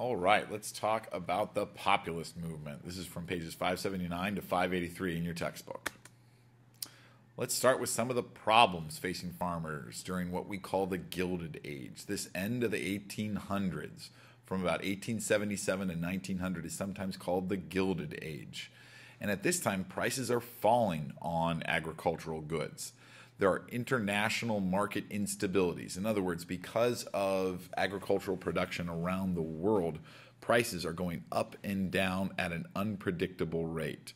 All right, let's talk about the populist movement. This is from pages 579 to 583 in your textbook. Let's start with some of the problems facing farmers during what we call the Gilded Age. This end of the 1800s, from about 1877 to 1900, is sometimes called the Gilded Age. And at this time, prices are falling on agricultural goods. There are international market instabilities. In other words, because of agricultural production around the world, prices are going up and down at an unpredictable rate.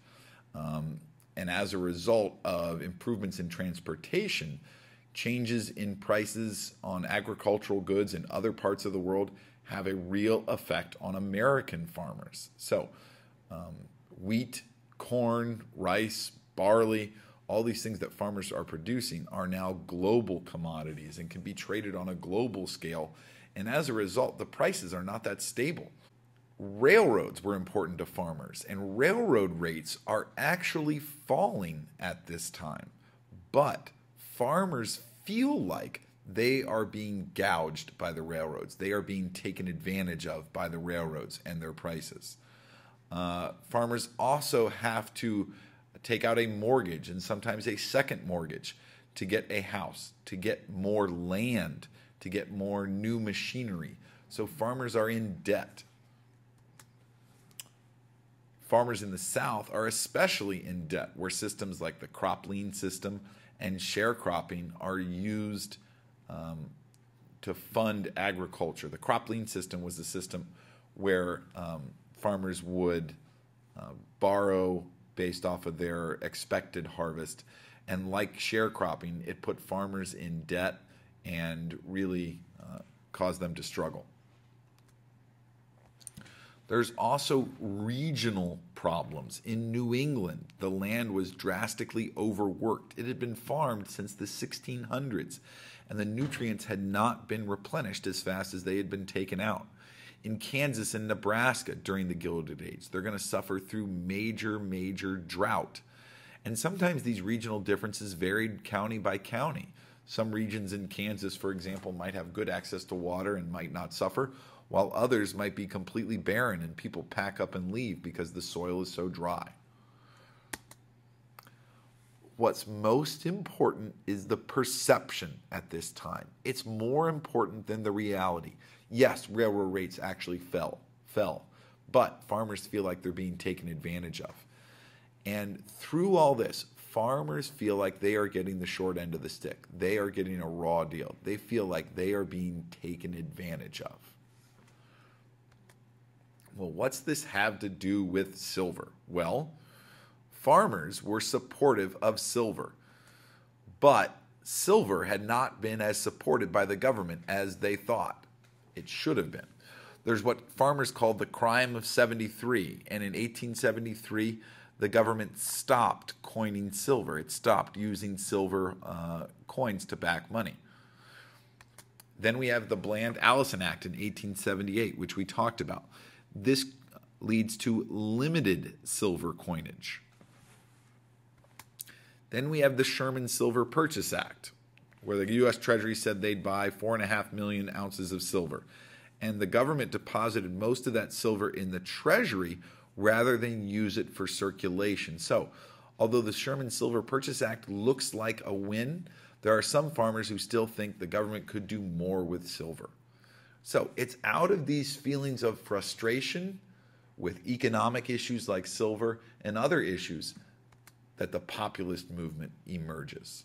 And as a result of improvements in transportation, changes in prices on agricultural goods in other parts of the world have a real effect on American farmers. So, wheat, corn, rice, barley, all these things that farmers are producing are now global commodities and can be traded on a global scale. And as a result, the prices are not that stable. Railroads were important to farmers, and railroad rates are actually falling at this time. But farmers feel like they are being gouged by the railroads. They are being taken advantage of by the railroads and their prices. Farmers also have to take out a mortgage and sometimes a second mortgage to get a house, to get more land, to get more new machinery. So farmers are in debt. Farmers in the South are especially in debt, where systems like the crop lien system and sharecropping are used to fund agriculture. The crop lien system was the system where farmers would borrow based off of their expected harvest. And like sharecropping, it put farmers in debt and really caused them to struggle. There's also regional problems. In New England, the land was drastically overworked. It had been farmed since the 1600s, and the nutrients had not been replenished as fast as they had been taken out. In Kansas and Nebraska during the Gilded Age, they're going to suffer through major drought. And sometimes these regional differences varied county by county. Some regions in Kansas, for example, might have good access to water and might not suffer, while others might be completely barren and people pack up and leave because the soil is so dry. What's most important is the perception at this time. It's more important than the reality. Yes, railroad rates actually fell, but farmers feel like they're being taken advantage of. And through all this, farmers feel like they are getting the short end of the stick. They are getting a raw deal. They feel like they are being taken advantage of. Well, what's this have to do with silver? Well, farmers were supportive of silver, but silver had not been as supported by the government as they thought it should have been. There's what farmers called the crime of 73, and in 1873, the government stopped coining silver. It stopped using silver coins to back money. Then we have the Bland-Allison Act in 1878, which we talked about. This leads to limited silver coinage. Then we have the Sherman Silver Purchase Act, where the U.S. Treasury said they'd buy 4.5 million ounces of silver. And the government deposited most of that silver in the Treasury rather than use it for circulation. So, although the Sherman Silver Purchase Act looks like a win, there are some farmers who still think the government could do more with silver. So, it's out of these feelings of frustration with economic issues like silver and other issues that the populist movement emerges.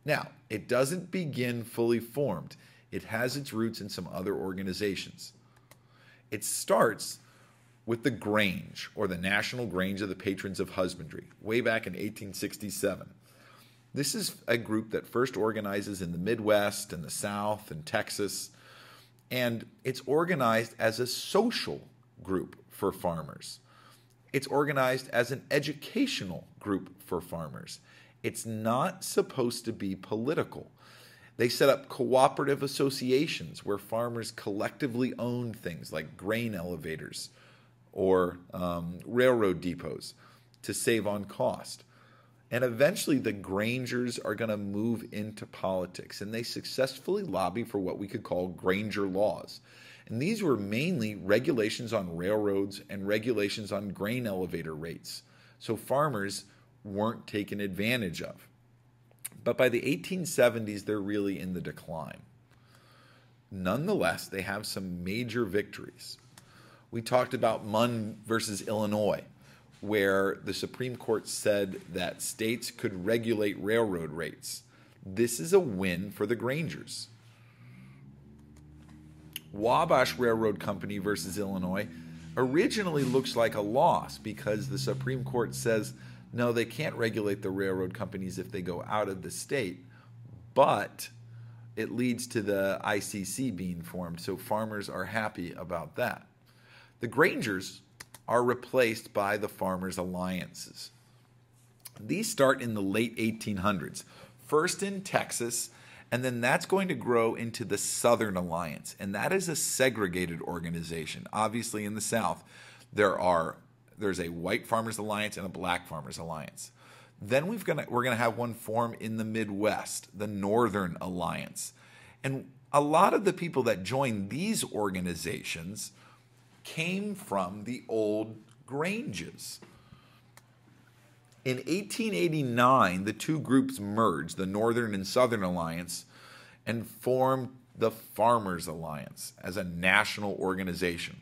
Now, it doesn't begin fully formed. It has its roots in some other organizations. It starts with the Grange, or the National Grange of the Patrons of Husbandry, way back in 1867. This is a group that first organizes in the Midwest and the South and Texas, and it's organized as a social group for farmers. It's organized as an educational group for farmers. It's not supposed to be political. They set up cooperative associations where farmers collectively own things like grain elevators or railroad depots to save on cost. And eventually the Grangers are going to move into politics, and they successfully lobby for what we could call Granger laws. And these were mainly regulations on railroads and regulations on grain elevator rates. So farmers weren't taken advantage of. But by the 1870s, they're really in the decline. Nonetheless, they have some major victories. We talked about Munn versus Illinois, where the Supreme Court said that states could regulate railroad rates. This is a win for the Grangers. Wabash Railroad Company versus Illinois originally looks like a loss because the Supreme Court says, no, they can't regulate the railroad companies if they go out of the state, but it leads to the ICC being formed, so farmers are happy about that. The Grangers are replaced by the Farmers' Alliances. These start in the late 1800s, first in Texas, and then that's going to grow into the Southern Alliance, and that is a segregated organization. Obviously, in the South, there's a white Farmers Alliance and a black Farmers Alliance. Then we're going to have one form in the Midwest, the Northern Alliance. And a lot of the people that joined these organizations came from the old Granges. In 1889, the two groups merged, the Northern and Southern Alliance, and formed the Farmers Alliance as a national organization.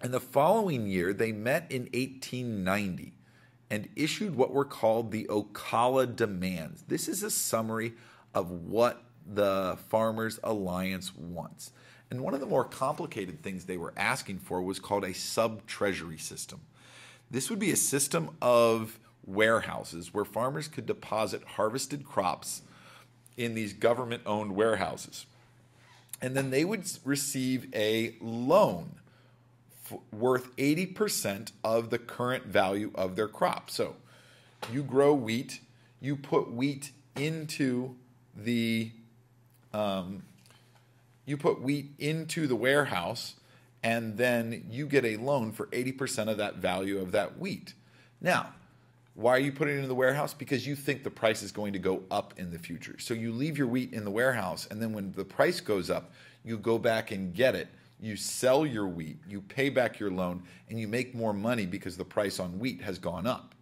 And the following year, they met in 1890 and issued what were called the Ocala Demands. This is a summary of what the Farmers Alliance wants. And one of the more complicated things they were asking for was called a sub-treasury system. This would be a system of warehouses where farmers could deposit harvested crops in these government-owned warehouses. And then they would receive a loan worth 80% of the current value of their crop. So you grow wheat, you put wheat into the warehouse, and then you get a loan for 80% of that value of that wheat. Now, why are you putting it in the warehouse? Because you think the price is going to go up in the future. So you leave your wheat in the warehouse, and then when the price goes up, you go back and get it. You sell your wheat, you pay back your loan, and you make more money because the price on wheat has gone up.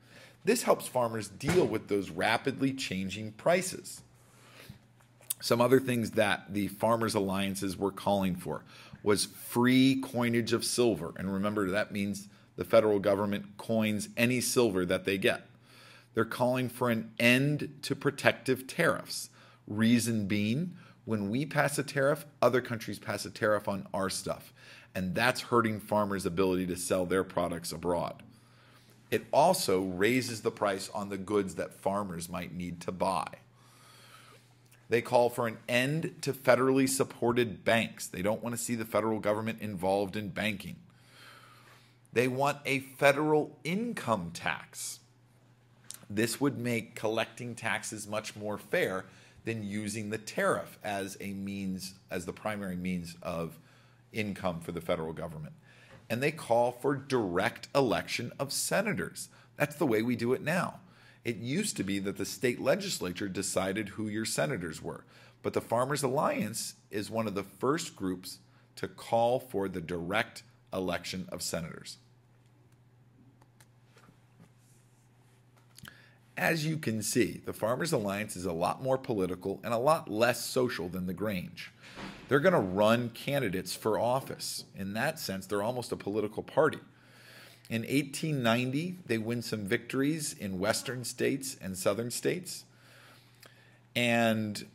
This helps farmers deal with those rapidly changing prices. Some other things that the Farmers' Alliances were calling for was free coinage of silver. And remember, that means the federal government coins any silver that they get. They're calling for an end to protective tariffs. Reason being, when we pass a tariff, other countries pass a tariff on our stuff. And that's hurting farmers' ability to sell their products abroad. It also raises the price on the goods that farmers might need to buy. They call for an end to federally supported banks. They don't want to see the federal government involved in banking. They want a federal income tax. This would make collecting taxes much more fair than using the tariff as the primary means of income for the federal government. And they call for direct election of senators. That's the way we do it now. It used to be that the state legislature decided who your senators were. But the Farmers Alliance is one of the first groups to call for the direct election of senators. As you can see, the Farmers Alliance is a lot more political and a lot less social than the Grange. They're going to run candidates for office. In that sense, they're almost a political party. In 1890, they win some victories in western states and southern states. And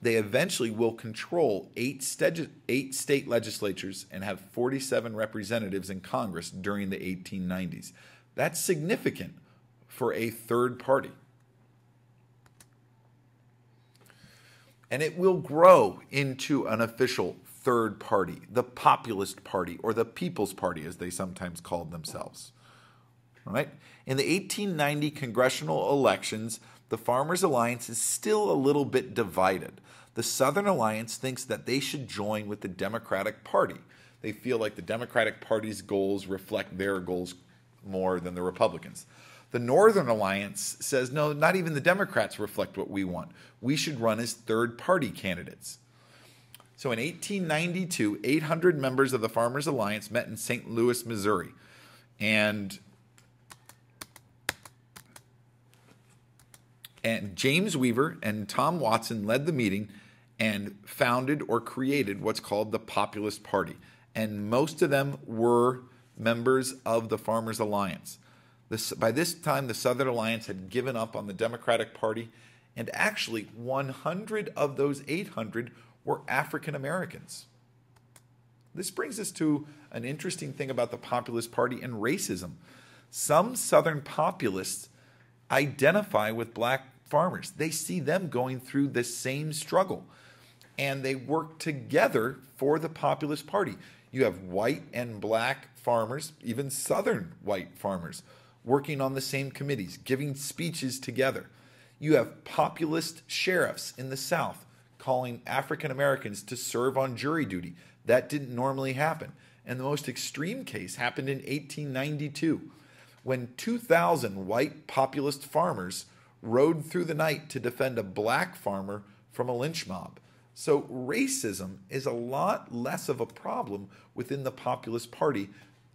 they eventually will control eight state legislatures and have 47 representatives in Congress during the 1890s. That's significant for a third party. And it will grow into an official third party, the Populist Party, or the People's Party, as they sometimes called themselves. All right? In the 1890 congressional elections, the Farmers' Alliance is still a little bit divided. The Southern Alliance thinks that they should join with the Democratic Party. They feel like the Democratic Party's goals reflect their goals more than the Republicans. The Northern Alliance says, no, not even the Democrats reflect what we want. We should run as third-party candidates. So in 1892, 800 members of the Farmers Alliance met in St. Louis, Missouri. And James Weaver and Tom Watson led the meeting and founded or created what's called the Populist Party. And most of them were members of the Farmers Alliance. By this time, the Southern Alliance had given up on the Democratic Party, and actually 100 of those 800 were African Americans. This brings us to an interesting thing about the Populist Party and racism. Some Southern populists identify with black farmers. They see them going through the same struggle, and they work together for the Populist Party. You have white and black farmers, even Southern white farmers, working on the same committees, giving speeches together. You have populist sheriffs in the South calling African Americans to serve on jury duty. That didn't normally happen. And the most extreme case happened in 1892 when 2,000 white populist farmers rode through the night to defend a black farmer from a lynch mob. So racism is a lot less of a problem within the Populist Party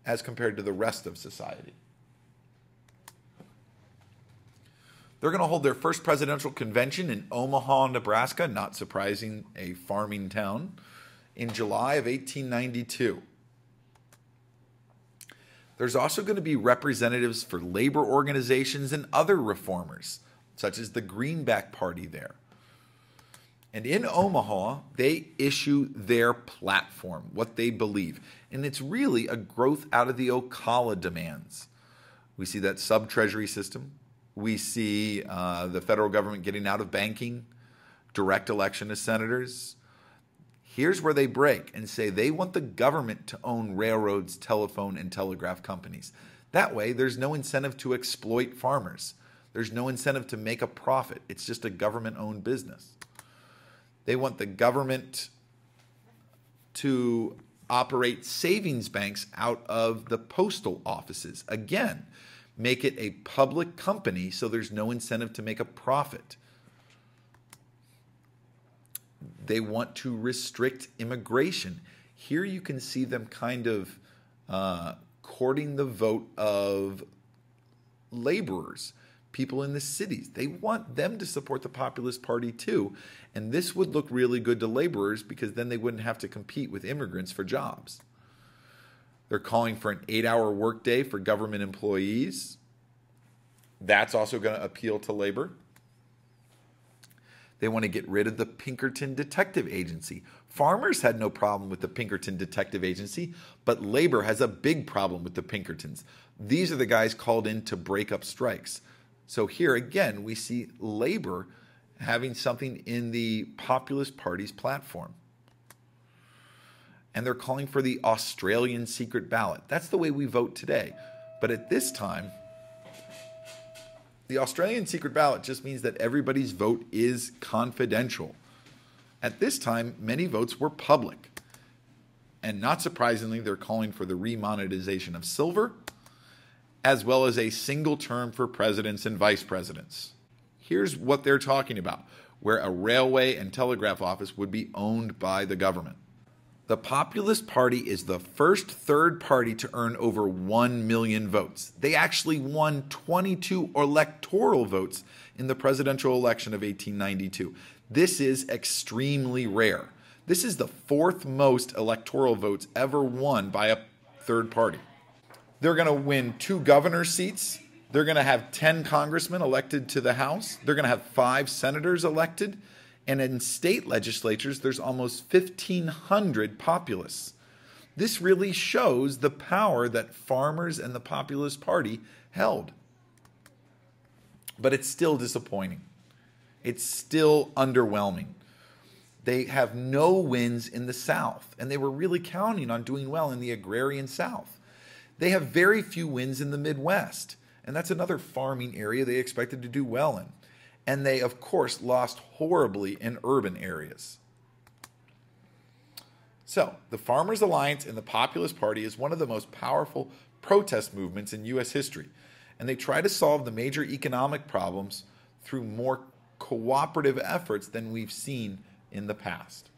as compared to the rest of society. They're going to hold their first presidential convention in Omaha, Nebraska, not surprising, a farming town, in July of 1892. There's also going to be representatives for labor organizations and other reformers, such as the Greenback Party there. And in Omaha, they issue their platform, what they believe. And it's really a growth out of the Ocala demands. We see that sub-treasury system. We see the federal government getting out of banking, direct election of senators. Here's where they break and say they want the government to own railroads, telephone, and telegraph companies. That way, there's no incentive to exploit farmers. There's no incentive to make a profit. It's just a government-owned business. They want the government to operate savings banks out of the postal offices. Again, make it a public company so there's no incentive to make a profit. They want to restrict immigration. Here you can see them kind of courting the vote of laborers, people in the cities. They want them to support the Populist Party too. And this would look really good to laborers because then they wouldn't have to compete with immigrants for jobs. They're calling for an 8-hour workday for government employees. That's also going to appeal to labor. They want to get rid of the Pinkerton Detective Agency. Farmers had no problem with the Pinkerton Detective Agency, but labor has a big problem with the Pinkertons. These are the guys called in to break up strikes. So here again, we see labor having something in the Populist Party's platform. And they're calling for the Australian secret ballot. That's the way we vote today. But at this time, the Australian secret ballot just means that everybody's vote is confidential. At this time, many votes were public. And not surprisingly, they're calling for the remonetization of silver, as well as a single term for presidents and vice presidents. Here's what they're talking about, where a railway and telegraph office would be owned by the government. The Populist Party is the first third party to earn over 1 million votes. They actually won 22 electoral votes in the presidential election of 1892. This is extremely rare. This is the fourth most electoral votes ever won by a third party. They're going to win 2 governor seats. They're going to have 10 congressmen elected to the House. They're going to have 5 senators elected. And in state legislatures, there's almost 1,500 populists. This really shows the power that farmers and the Populist Party held. But it's still disappointing. It's still underwhelming. They have no wins in the South, and they were really counting on doing well in the agrarian South. They have very few wins in the Midwest, and that's another farming area they expected to do well in. And they, of course, lost horribly in urban areas. So, the Farmers Alliance and the Populist Party is one of the most powerful protest movements in U.S. history. And they try to solve the major economic problems through more cooperative efforts than we've seen in the past.